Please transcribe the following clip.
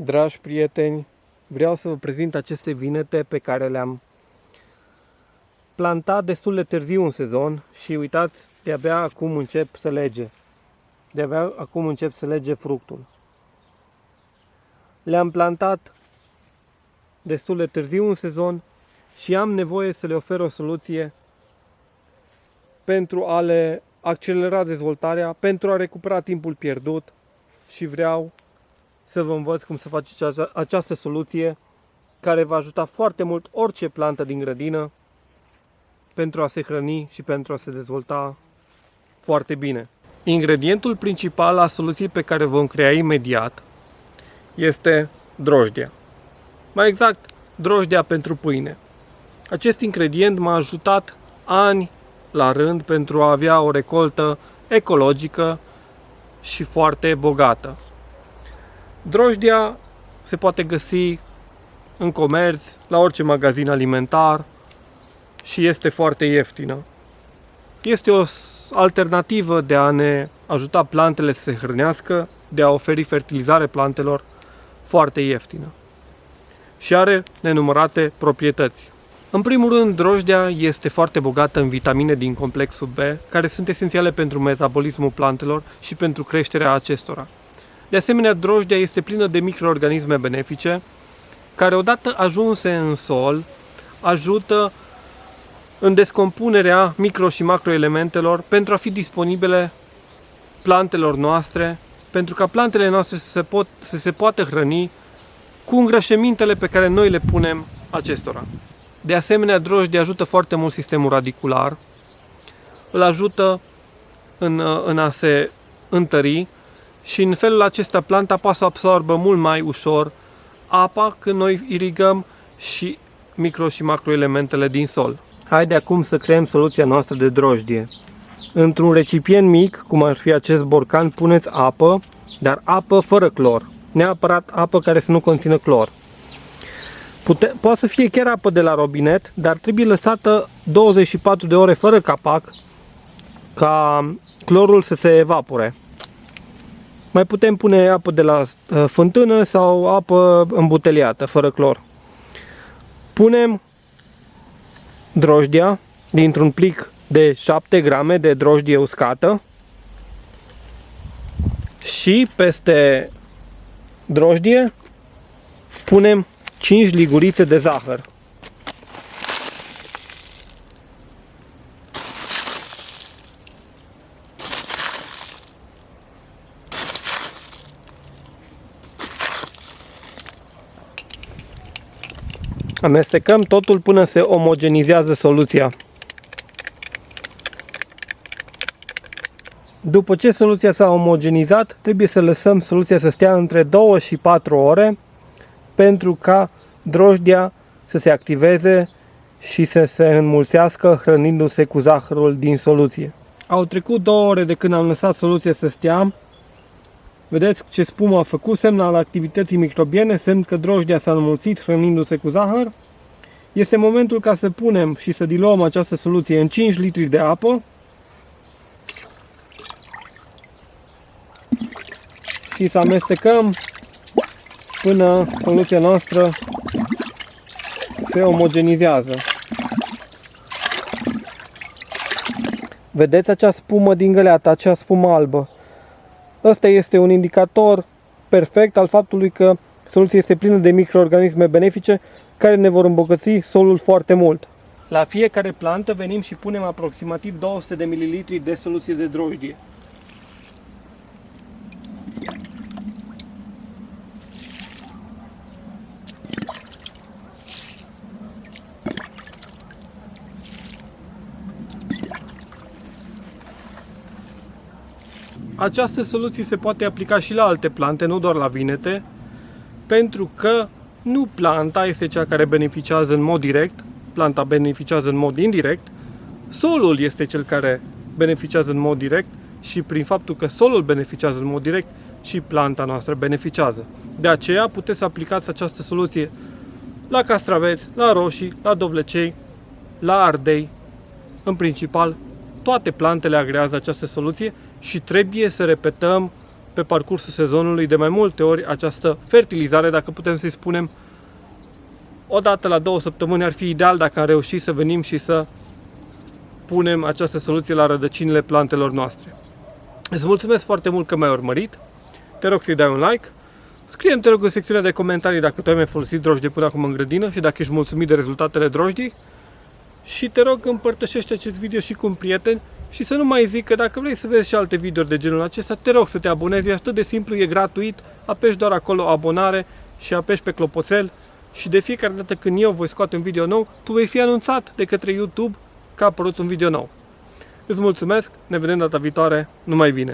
Dragi prieteni, vreau să vă prezint aceste vinete pe care le-am plantat destul de târziu în sezon și uitați, de-abia acum încep să lege. De-abia acum încep să lege fructul. Le-am plantat destul de târziu în sezon și am nevoie să le ofer o soluție pentru a le accelera dezvoltarea, pentru a recupera timpul pierdut și vreau să vă învăț cum să faceți această soluție care va ajuta foarte mult orice plantă din grădină pentru a se hrăni și pentru a se dezvolta foarte bine. Ingredientul principal al soluției pe care vom crea imediat este drojdia. Mai exact, drojdia pentru pâine. Acest ingredient m-a ajutat ani la rând pentru a avea o recoltă ecologică și foarte bogată. Drojdia se poate găsi în comerț, la orice magazin alimentar și este foarte ieftină. Este o alternativă de a ne ajuta plantele să se hrănească, de a oferi fertilizare plantelor foarte ieftină. Și are nenumărate proprietăți. În primul rând, drojdia este foarte bogată în vitamine din complexul B, care sunt esențiale pentru metabolismul plantelor și pentru creșterea acestora. De asemenea, drojdia este plină de microorganisme benefice, care odată ajunse în sol, ajută în descompunerea micro- și macroelementelor pentru a fi disponibile plantelor noastre, pentru ca plantele noastre să se poată hrăni cu îngrășămintele pe care noi le punem acestora. De asemenea, drojdia ajută foarte mult sistemul radicular, îl ajută în a se întări și în felul acesta planta poate să absorbă mult mai ușor apa când noi irigăm și micro- și macroelementele din sol. Haide acum să creăm soluția noastră de drojdie. Într-un recipient mic, cum ar fi acest borcan, puneți apă, dar apă fără clor. Neapărat apă care să nu conțină clor. Poate să fie chiar apă de la robinet, dar trebuie lăsată 24 de ore fără capac ca clorul să se evapore. Mai putem pune apă de la fântână sau apă îmbuteliată, fără clor. Punem drojdia dintr-un plic de 7 grame de drojdie uscată și peste drojdie punem 5 ligurițe de zahăr. Amestecăm totul până se omogenizează soluția. După ce soluția s-a omogenizat, trebuie să lăsăm soluția să stea între 2 și 4 ore pentru ca drojdia să se activeze și să se înmulțească hrănindu-se cu zahărul din soluție. Au trecut 2 ore de când am lăsat soluția să stea. Vedeți ce spumă a făcut, semn al activității microbiene, semn că drojdia s-a înmulțit hrănindu-se cu zahăr. Este momentul ca să punem și să diluăm această soluție în 5 litri de apă și să amestecăm până soluția noastră se omogenizează. Vedeți acea spumă din găleată, acea spumă albă. Ăsta este un indicator perfect al faptului că soluția este plină de microorganisme benefice care ne vor îmbogăți solul foarte mult. La fiecare plantă venim și punem aproximativ 200 de ml de soluție de drojdie. Această soluție se poate aplica și la alte plante, nu doar la vinete, pentru că nu planta este cea care beneficiază în mod direct, planta beneficiază în mod indirect, solul este cel care beneficiază în mod direct și prin faptul că solul beneficiază în mod direct și planta noastră beneficiază. De aceea puteți să aplicați această soluție la castraveți, la roșii, la dovlecei, la ardei, în principal toate plantele agrează această soluție și trebuie să repetăm pe parcursul sezonului de mai multe ori această fertilizare, dacă putem să-i spunem. O dată la 2 săptămâni ar fi ideal dacă am reușit să venim și să punem această soluție la rădăcinile plantelor noastre. Îți mulțumesc foarte mult că m-ai urmărit. Te rog să-i dai un like. Scrie-mi, te rog, în secțiunea de comentarii dacă tu ai mai folosit drojdie până acum în grădină și dacă ești mulțumit de rezultatele drojdii. Și te rog, împărtășește acest video și cu un prieten și să nu mai zic că dacă vrei să vezi și alte videouri de genul acesta, te rog să te abonezi, e atât de simplu, e gratuit, apeși doar acolo abonare și apeși pe clopoțel și de fiecare dată când eu voi scoate un video nou, tu vei fi anunțat de către YouTube că a apărut un video nou. Îți mulțumesc, ne vedem data viitoare, numai bine!